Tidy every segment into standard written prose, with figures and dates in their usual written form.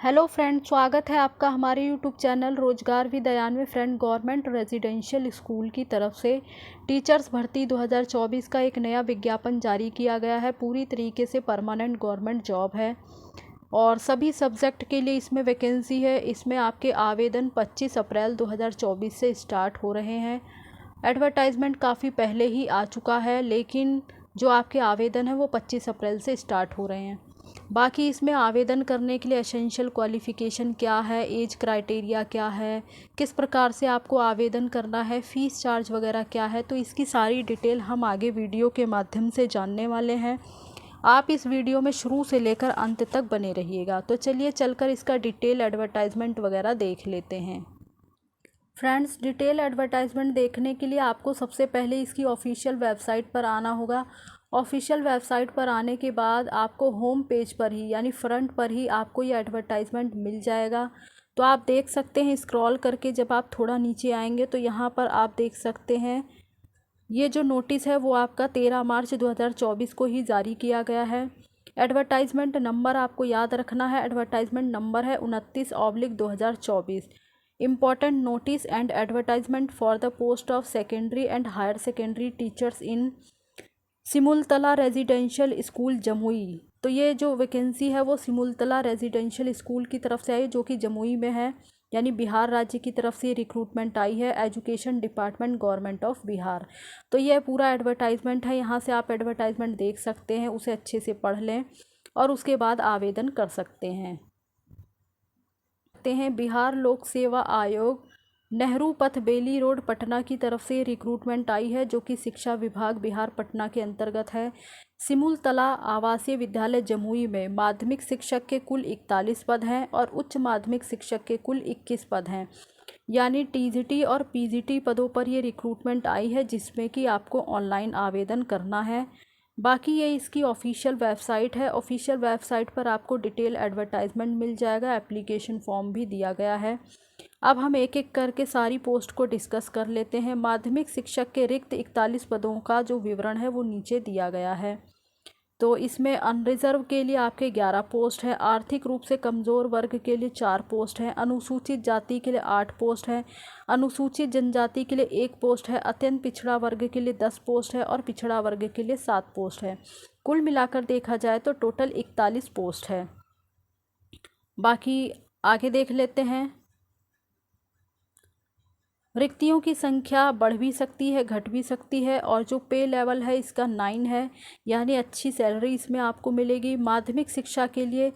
Hello friend, स्वागत है आपका हमारे यूट्यूब चैनल रोजगार विद दयान में। फ्रेंड, गवर्नमेंट रेजिडेंशियल स्कूल की तरफ से टीचर्स भर्ती 2024 का एक नया विज्ञापन जारी किया गया है। पूरी तरीके से परमानेंट गवर्नमेंट जॉब है और सभी सब्जेक्ट के लिए इसमें वैकेंसी है। इसमें आपके आवेदन 25 अप्रैल 2024 से स्टार्ट हो रहे हैं। एडवर्टाइजमेंट काफ़ी पहले ही आ चुका है, लेकिन जो आपके आवेदन है वो 25 अप्रैल से स्टार्ट हो रहे हैं। बाकी इसमें आवेदन करने के लिए एसेंशियल क्वालिफ़िकेशन क्या है, एज क्राइटेरिया क्या है, किस प्रकार से आपको आवेदन करना है, फ़ीस चार्ज वगैरह क्या है, तो इसकी सारी डिटेल हम आगे वीडियो के माध्यम से जानने वाले हैं। आप इस वीडियो में शुरू से लेकर अंत तक बने रहिएगा। तो चलिए चलकर इसका डिटेल एडवर्टाइजमेंट वगैरह देख लेते हैं। फ्रेंड्स, डिटेल एडवर्टाइजमेंट देखने के लिए आपको सबसे पहले इसकी ऑफिशियल वेबसाइट पर आना होगा। ऑफिशियल वेबसाइट पर आने के बाद आपको होम पेज पर ही यानी फ्रंट पर ही आपको ये एडवर्टाइजमेंट मिल जाएगा। तो आप देख सकते हैं, स्क्रॉल करके जब आप थोड़ा नीचे आएंगे तो यहाँ पर आप देख सकते हैं ये जो नोटिस है वो आपका 13 मार्च 2024 को ही जारी किया गया है। एडवर्टाइजमेंट नंबर आपको याद रखना है। एडवर्टाइजमेंट नंबर है 29/2024। Important notice and advertisement for the post of secondary and higher secondary teachers in Simultala residential school Jamui. तो ये जो वैकेंसी है वो सिमुलतला रेजिडेंशियल स्कूल की तरफ से आई, जो कि जमुई में है, यानी बिहार राज्य की तरफ से रिक्रूटमेंट आई है। Education department, government of Bihar. तो ये पूरा एडवर्टाइजमेंट है। यहाँ से आप एडवर्टाइजमेंट देख सकते हैं, उसे अच्छे से पढ़ लें और उसके बाद आवेदन कर सकते हैं। बिहार लोक सेवा आयोग, नेहरू पथ, बेली रोड, पटना की तरफ से रिक्रूटमेंट आई है, जो कि शिक्षा विभाग बिहार पटना के अंतर्गत है। सिमुलतला आवासीय विद्यालय जमुई में माध्यमिक शिक्षक के कुल 41 पद हैं और उच्च माध्यमिक शिक्षक के कुल 21 पद हैं, यानी टीजीटी और पीजीटी पदों पर ये रिक्रूटमेंट आई है, जिसमें कि आपको ऑनलाइन आवेदन करना है। बाकी ये इसकी ऑफिशियल वेबसाइट है। ऑफिशियल वेबसाइट पर आपको डिटेल एडवर्टाइजमेंट मिल जाएगा, एप्लीकेशन फॉर्म भी दिया गया है। अब हम एक एक करके सारी पोस्ट को डिस्कस कर लेते हैं। माध्यमिक शिक्षक के रिक्त 41 पदों का जो विवरण है वो नीचे दिया गया है। तो इसमें अनरिजर्व के लिए आपके 11 पोस्ट है, आर्थिक रूप से कमज़ोर वर्ग के लिए 4 पोस्ट हैं, अनुसूचित जाति के लिए 8 पोस्ट हैं, अनुसूचित जनजाति के लिए 1 पोस्ट है, अत्यंत पिछड़ा वर्ग के लिए 10 पोस्ट है और पिछड़ा वर्ग के लिए 7 पोस्ट है। कुल मिलाकर देखा जाए तो टोटल 41 पोस्ट है। बाकी आगे देख लेते हैं। रिक्तियों की संख्या बढ़ भी सकती है, घट भी सकती है, और जो पे लेवल है इसका 9 है, यानी अच्छी सैलरी इसमें आपको मिलेगी। माध्यमिक शिक्षा के लिए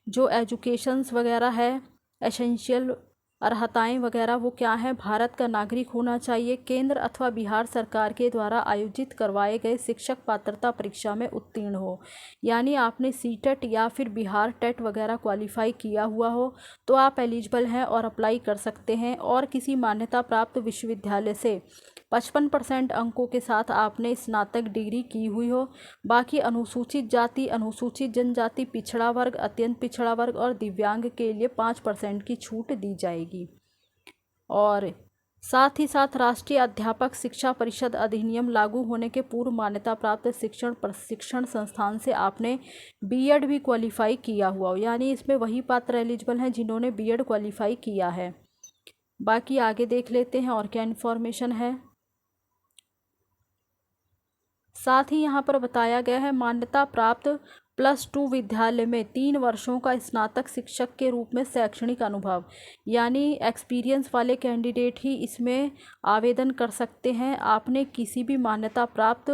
जो एजुकेशंस वगैरह है, एसेंशियल अर्हताएँ वगैरह वो क्या है, भारत का नागरिक होना चाहिए, केंद्र अथवा बिहार सरकार के द्वारा आयोजित करवाए गए शिक्षक पात्रता परीक्षा में उत्तीर्ण हो, यानी आपने सीटेट या फिर बिहार टेट वगैरह क्वालिफाई किया हुआ हो तो आप एलिजिबल हैं और अप्लाई कर सकते हैं। और किसी मान्यता प्राप्त विश्वविद्यालय से 55% अंकों के साथ आपने स्नातक डिग्री की हुई हो। बाकी अनुसूचित जाति, अनुसूचित जनजाति, पिछड़ा वर्ग, अत्यंत पिछड़ा वर्ग और दिव्यांग के लिए 5% की छूट दी जाएगी। और साथ ही साथ राष्ट्रीय अध्यापक शिक्षा परिषद अधिनियम लागू होने के पूर्व मान्यता प्राप्त शिक्षण प्रशिक्षण संस्थान से आपने बीएड भी क्वालिफाई किया हुआ हो, यानी इसमें वही पात्र एलिजिबल हैं जिन्होंने बीएड क्वालिफाई किया है। बाकी आगे देख लेते हैं और क्या इन्फॉर्मेशन है। साथ ही यहाँ पर बताया गया है, मान्यता प्राप्त +2 विद्यालय में 3 वर्षों का स्नातक शिक्षक के रूप में शैक्षणिक अनुभव, यानी एक्सपीरियंस वाले कैंडिडेट ही इसमें आवेदन कर सकते हैं। आपने किसी भी मान्यता प्राप्त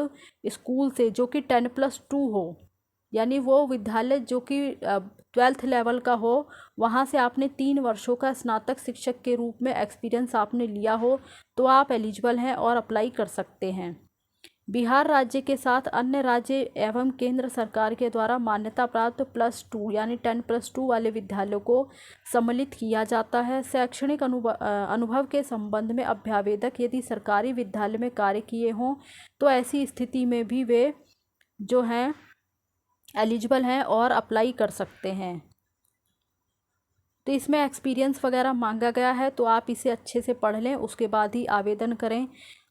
स्कूल से जो कि 10+2 हो, यानी वो विद्यालय जो कि 12th लेवल का हो, वहाँ से आपने 3 वर्षों का स्नातक शिक्षक के रूप में एक्सपीरियंस आपने लिया हो तो आप एलिजिबल हैं और अप्लाई कर सकते हैं। बिहार राज्य के साथ अन्य राज्य एवं केंद्र सरकार के द्वारा मान्यता प्राप्त +2 यानी 10+2 वाले विद्यालयों को सम्मिलित किया जाता है। शैक्षणिक अनुभव के संबंध में अभ्यावेदक यदि सरकारी विद्यालय में कार्य किए हों तो ऐसी स्थिति में भी वे जो हैं एलिजिबल हैं और अप्लाई कर सकते हैं। तो इसमें एक्सपीरियंस वगैरह मांगा गया है, तो आप इसे अच्छे से पढ़ लें, उसके बाद ही आवेदन करें।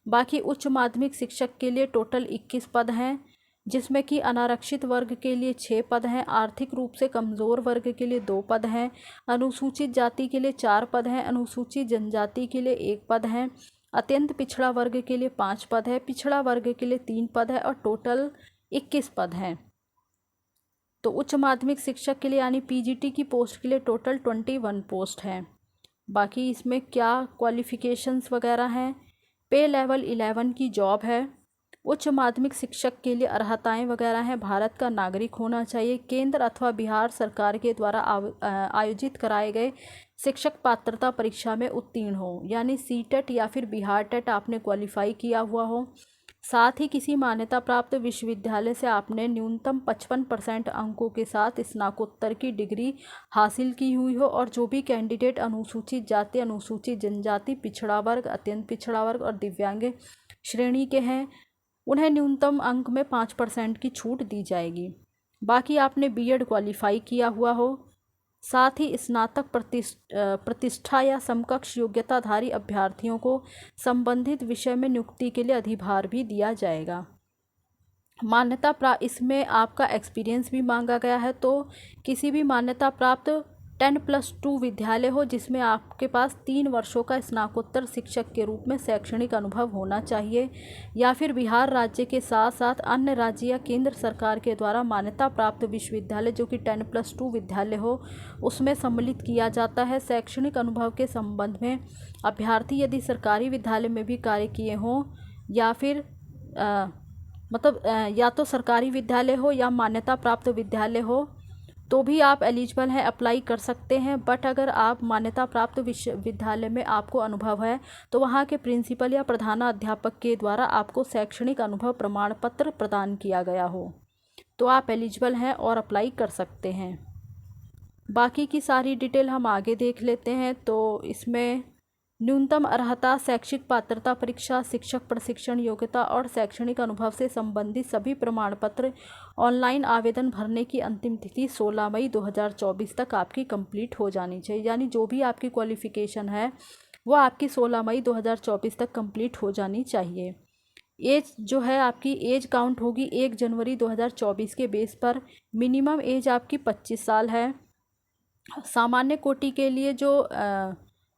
बाकी उच्च माध्यमिक शिक्षक के लिए टोटल 21 पद हैं। जिसमें कि अनारक्षित वर्ग के लिए 6 पद हैं, आर्थिक रूप से कमज़ोर वर्ग के लिए 2 पद हैं, अनुसूचित जाति के लिए 4 पद हैं, अनुसूचित जनजाति के लिए 1 पद हैं, अत्यंत पिछड़ा वर्ग के लिए 5 पद है, पिछड़ा वर्ग के लिए 3 पद है और टोटल 21 पद हैं। तो उच्च माध्यमिक शिक्षक के लिए यानी पीजीटी की पोस्ट के लिए टोटल 21 पोस्ट हैं। बाकी इसमें क्या क्वालिफ़िकेशंस वगैरह हैं, पे लेवल 11 की जॉब है, उच्च माध्यमिक शिक्षक के लिए अर्हताएं वगैरह हैं, भारत का नागरिक होना चाहिए, केंद्र अथवा बिहार सरकार के द्वारा आयोजित कराए गए शिक्षक पात्रता परीक्षा में उत्तीर्ण हो, यानी सीटेट या फिर बिहार टेट आपने क्वालिफाई किया हुआ हो, साथ ही किसी मान्यता प्राप्त विश्वविद्यालय से आपने न्यूनतम 55% अंकों के साथ स्नातकोत्तर की डिग्री हासिल की हुई हो, और जो भी कैंडिडेट अनुसूचित जाति, अनुसूचित जनजाति, पिछड़ा वर्ग, अत्यंत पिछड़ा वर्ग और दिव्यांग श्रेणी के हैं, उन्हें न्यूनतम अंक में 5% की छूट दी जाएगी। बाकी आपने बीएड क्वालिफाई किया हुआ हो, साथ ही स्नातक प्रतिष्ठा या समकक्ष योग्यताधारी अभ्यर्थियों को संबंधित विषय में नियुक्ति के लिए अधिभार भी दिया जाएगा। इसमें आपका एक्सपीरियंस भी मांगा गया है, तो किसी भी मान्यता प्राप्त 10+2 विद्यालय हो जिसमें आपके पास 3 वर्षों का स्नातकोत्तर शिक्षक के रूप में शैक्षणिक अनुभव होना चाहिए, या फिर बिहार राज्य के साथ साथ अन्य राज्य या केंद्र सरकार के द्वारा मान्यता प्राप्त विश्वविद्यालय जो कि 10+2 विद्यालय हो उसमें सम्मिलित किया जाता है। शैक्षणिक अनुभव के संबंध में अभ्यर्थी यदि सरकारी विद्यालय में भी कार्य किए हों या फिर या तो सरकारी विद्यालय हो या मान्यता प्राप्त विद्यालय हो तो भी आप एलिजिबल हैं, अप्लाई कर सकते हैं। बट अगर आप मान्यता प्राप्त विश्वविद्यालय में आपको अनुभव है तो वहाँ के प्रिंसिपल या प्रधानाध्यापक के द्वारा आपको शैक्षणिक अनुभव प्रमाण पत्र प्रदान किया गया हो तो आप एलिजिबल हैं और अप्लाई कर सकते हैं। बाकी की सारी डिटेल हम आगे देख लेते हैं। तो इसमें न्यूनतम अर्हता, शैक्षिक पात्रता परीक्षा, शिक्षक प्रशिक्षण योग्यता और शैक्षणिक अनुभव से संबंधित सभी प्रमाण पत्र ऑनलाइन आवेदन भरने की अंतिम तिथि 16 मई 2024 तक आपकी कंप्लीट हो जानी चाहिए, यानी जो भी आपकी क्वालिफ़िकेशन है वो आपकी 16 मई 2024 तक कंप्लीट हो जानी चाहिए। एज जो है आपकी एज काउंट होगी 1 जनवरी 2024 के बेस पर। मिनिमम एज आपकी 25 साल है। सामान्य कोटि के लिए जो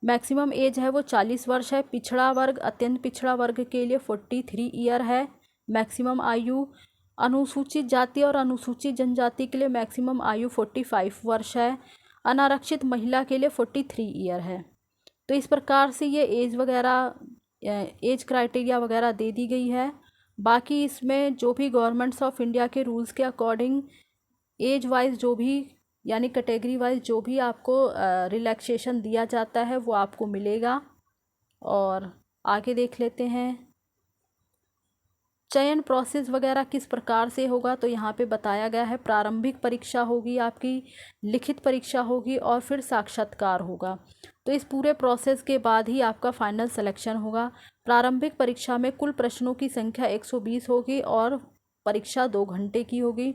मैक्सिमम एज है वो 40 वर्ष है। पिछड़ा वर्ग, अत्यंत पिछड़ा वर्ग के लिए 43 ईयर है मैक्सिमम आयु। अनुसूचित जाति और अनुसूचित जनजाति के लिए मैक्सिमम आयु 45 वर्ष है। अनारक्षित महिला के लिए 43 ईयर है। तो इस प्रकार से ये एज वगैरह एज क्राइटेरिया वगैरह दे दी गई है। बाकी इसमें जो भी गवर्नमेंट्स ऑफ इंडिया के रूल्स के अकॉर्डिंग एज वाइज जो भी यानी कैटेगरी वाइज जो भी आपको रिलैक्सेशन दिया जाता है वो आपको मिलेगा। और आगे देख लेते हैं चयन प्रोसेस वगैरह किस प्रकार से होगा। तो यहाँ पे बताया गया है प्रारंभिक परीक्षा होगी आपकी, लिखित परीक्षा होगी और फिर साक्षात्कार होगा। तो इस पूरे प्रोसेस के बाद ही आपका फाइनल सिलेक्शन होगा। प्रारंभिक परीक्षा में कुल प्रश्नों की संख्या 120 होगी और परीक्षा 2 घंटे की होगी।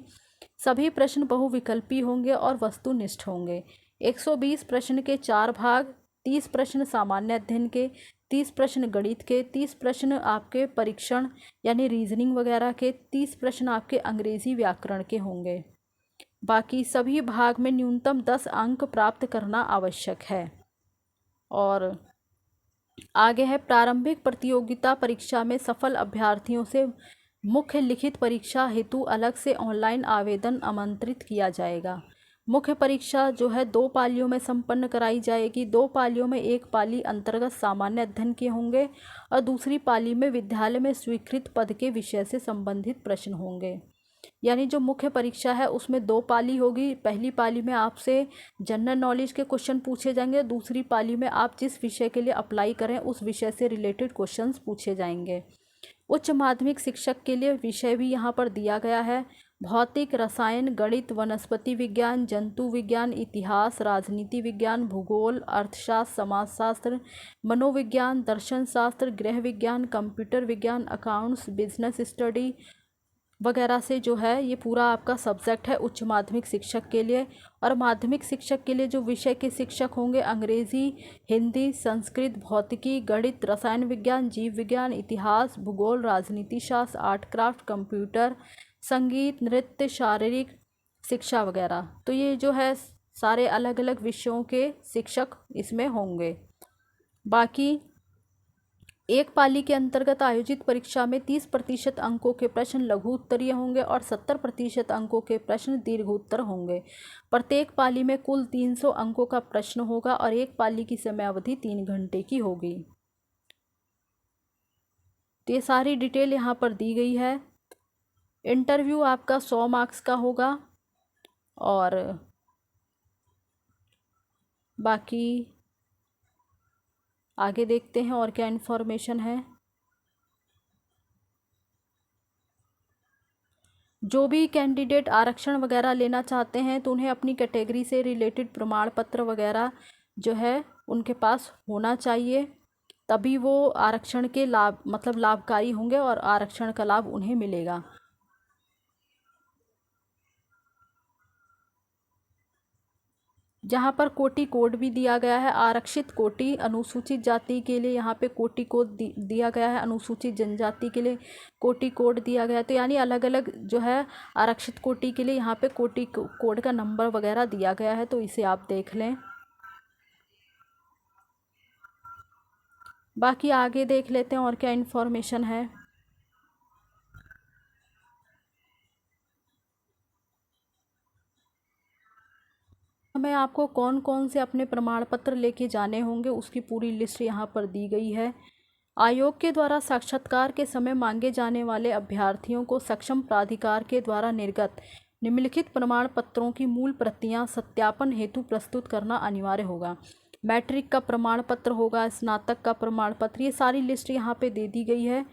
सभी प्रश्न बहुविकल्पी होंगे और वस्तुनिष्ठ होंगे। 120 प्रश्न के 4 भाग, 30 प्रश्न सामान्य अध्ययन के, 30 प्रश्न गणित के, 30 प्रश्न आपके परीक्षण यानी रीजनिंग वगैरह के, 30 प्रश्न आपके अंग्रेजी व्याकरण के होंगे। बाकी सभी भाग में न्यूनतम 10 अंक प्राप्त करना आवश्यक है। और आगे है प्रारंभिक प्रतियोगिता परीक्षा में सफल अभ्यर्थियों से मुख्य लिखित परीक्षा हेतु अलग से ऑनलाइन आवेदन आमंत्रित किया जाएगा। मुख्य परीक्षा जो है 2 पालियों में संपन्न कराई जाएगी। 2 पालियों में एक पाली अंतर्गत सामान्य अध्ययन के होंगे और दूसरी पाली में विद्यालय में स्वीकृत पद के विषय से संबंधित प्रश्न होंगे। यानी जो मुख्य परीक्षा है उसमें 2 पाली होगी। पहली पाली में आपसे जनरल नॉलेज के क्वेश्चन पूछे जाएंगे, दूसरी पाली में आप जिस विषय के लिए अप्लाई करें उस विषय से रिलेटेड क्वेश्चंस पूछे जाएंगे। उच्च माध्यमिक शिक्षक के लिए विषय भी यहाँ पर दिया गया है। भौतिक, रसायन, गणित, वनस्पति विज्ञान, जंतु विज्ञान, इतिहास, राजनीति विज्ञान, भूगोल, अर्थशास्त्र, समाजशास्त्र, मनोविज्ञान, दर्शन शास्त्र, गृह विज्ञान, कंप्यूटर विज्ञान, अकाउंट्स, बिजनेस स्टडी वगैरह से जो है ये पूरा आपका सब्जेक्ट है उच्च माध्यमिक शिक्षक के लिए। और माध्यमिक शिक्षक के लिए जो विषय के शिक्षक होंगे अंग्रेजी, हिंदी, संस्कृत, भौतिकी, गणित, रसायन विज्ञान, जीव विज्ञान, इतिहास, भूगोल, राजनीति शास्त्र, आर्ट क्राफ्ट, कंप्यूटर, संगीत, नृत्य, शारीरिक शिक्षा वगैरह। तो ये जो है सारे अलग अलग विषयों के शिक्षक इसमें होंगे। बाकी एक पाली के अंतर्गत आयोजित परीक्षा में 30% अंकों के प्रश्न लघु उत्तरीय होंगे और 70% अंकों के प्रश्न दीर्घ उत्तर होंगे। प्रत्येक पाली में कुल 300 अंकों का प्रश्न होगा और एक पाली की समयावधि 3 घंटे की होगी। तो ये सारी डिटेल यहाँ पर दी गई है। इंटरव्यू आपका 100 मार्क्स का होगा। और बाकी आगे देखते हैं और क्या इन्फॉर्मेशन है। जो भी कैंडिडेट आरक्षण वगैरह लेना चाहते हैं तो उन्हें अपनी कैटेगरी से रिलेटेड प्रमाण पत्र वगैरह जो है उनके पास होना चाहिए, तभी वो आरक्षण के लाभ मतलब लाभकारी होंगे और आरक्षण का लाभ उन्हें मिलेगा। जहाँ पर कोटि कोड भी दिया गया है, आरक्षित कोटि अनुसूचित जाति के लिए यहाँ पे कोटि कोड दिया गया है, अनुसूचित जनजाति के लिए कोटि कोड दिया गया है। तो यानी अलग अलग जो है आरक्षित कोटि के लिए यहाँ पे कोटि कोड का नंबर वगैरह दिया गया है, तो इसे आप देख लें। बाकी आगे देख लेते हैं और क्या इन्फॉर्मेशन है। हमें आपको कौन कौन से अपने प्रमाण पत्र लेके जाने होंगे उसकी पूरी लिस्ट यहाँ पर दी गई है। आयोग के द्वारा साक्षात्कार के समय मांगे जाने वाले अभ्यर्थियों को सक्षम प्राधिकार के द्वारा निर्गत निम्नलिखित प्रमाण पत्रों की मूल प्रतियां सत्यापन हेतु प्रस्तुत करना अनिवार्य होगा। मैट्रिक का प्रमाण पत्र होगा, स्नातक का प्रमाण पत्र, ये सारी लिस्ट यहाँ पे दे दी गई है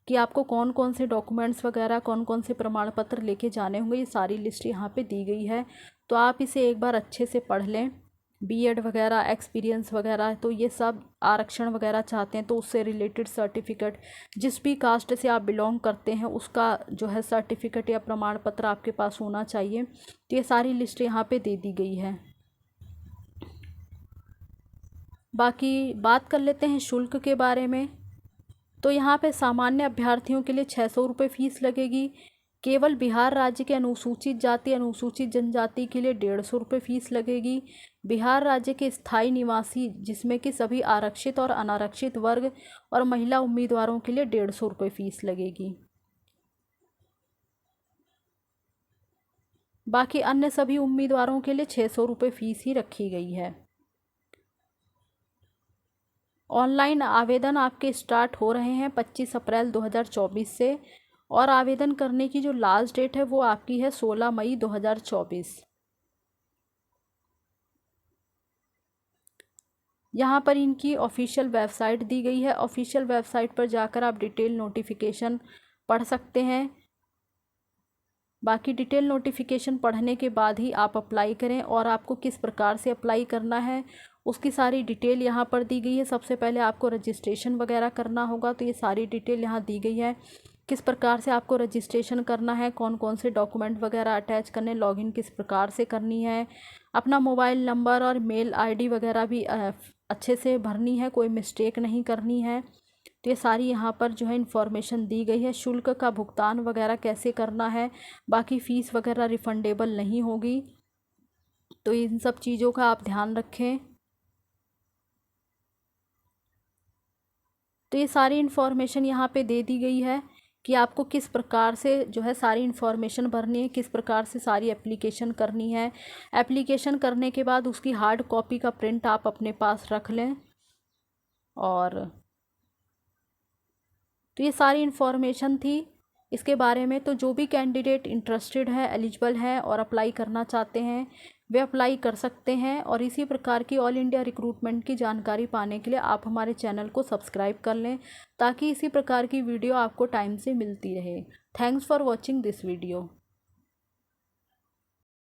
कि आपको कौन कौन से डॉक्यूमेंट्स वगैरह कौन कौन से प्रमाण पत्र लेके जाने होंगे। ये सारी लिस्ट यहाँ पे दी गई है, तो आप इसे एक बार अच्छे से पढ़ लें। बीएड वगैरह, एक्सपीरियंस वगैरह, तो ये सब आरक्षण वगैरह चाहते हैं तो उससे रिलेटेड सर्टिफिकेट, जिस भी कास्ट से आप बिलोंग करते हैं उसका जो है सर्टिफिकेट या प्रमाण पत्र आपके पास होना चाहिए। तो ये सारी लिस्ट यहाँ पे दे दी गई है। बाकी बात कर लेते हैं शुल्क के बारे में। तो यहाँ पे सामान्य अभ्यर्थियों के लिए 600 रुपये फ़ीस लगेगी। केवल बिहार राज्य के अनुसूचित जाति अनुसूचित जनजाति के लिए 150 रुपये फ़ीस लगेगी। बिहार राज्य के स्थायी निवासी जिसमें कि सभी आरक्षित और अनारक्षित वर्ग और महिला उम्मीदवारों के लिए 150 रुपये फ़ीस लगेगी। बाकी अन्य सभी उम्मीदवारों के लिए 600 रुपये फ़ीस ही रखी गई है। ऑनलाइन आवेदन आपके स्टार्ट हो रहे हैं 25 अप्रैल 2024 से, और आवेदन करने की जो लास्ट डेट है वो आपकी है 16 मई 2024। यहाँ पर इनकी ऑफिशियल वेबसाइट दी गई है। ऑफिशियल वेबसाइट पर जाकर आप डिटेल नोटिफिकेशन पढ़ सकते हैं। बाकी डिटेल नोटिफिकेशन पढ़ने के बाद ही आप अप्लाई करें, और आपको किस प्रकार से अप्लाई करना है उसकी सारी डिटेल यहाँ पर दी गई है। सबसे पहले आपको रजिस्ट्रेशन वगैरह करना होगा, तो ये सारी डिटेल यहाँ दी गई है। किस प्रकार से आपको रजिस्ट्रेशन करना है, कौन कौन से डॉक्यूमेंट वगैरह अटैच करने, लॉगिन किस प्रकार से करनी है, अपना मोबाइल नंबर और मेल आईडी वगैरह भी अच्छे से भरनी है, कोई मिस्टेक नहीं करनी है। तो ये सारी यहाँ पर जो है इन्फॉर्मेशन दी गई है। शुल्क का भुगतान वगैरह कैसे करना है, बाकी फ़ीस वगैरह रिफ़ंडेबल नहीं होगी, तो इन सब चीज़ों का आप ध्यान रखें। तो ये सारी इन्फॉर्मेशन यहाँ पे दे दी गई है कि आपको किस प्रकार से जो है सारी इन्फॉर्मेशन भरनी है, किस प्रकार से सारी एप्लीकेशन करनी है। एप्लीकेशन करने के बाद उसकी हार्ड कॉपी का प्रिंट आप अपने पास रख लें। और तो ये सारी इन्फॉर्मेशन थी इसके बारे में। तो जो भी कैंडिडेट इंटरेस्टेड है, एलिजिबल है और अप्लाई करना चाहते हैं वे अप्लाई कर सकते हैं। और इसी प्रकार की ऑल इंडिया रिक्रूटमेंट की जानकारी पाने के लिए आप हमारे चैनल को सब्सक्राइब कर लें, ताकि इसी प्रकार की वीडियो आपको टाइम से मिलती रहे। Thanks for watching this video.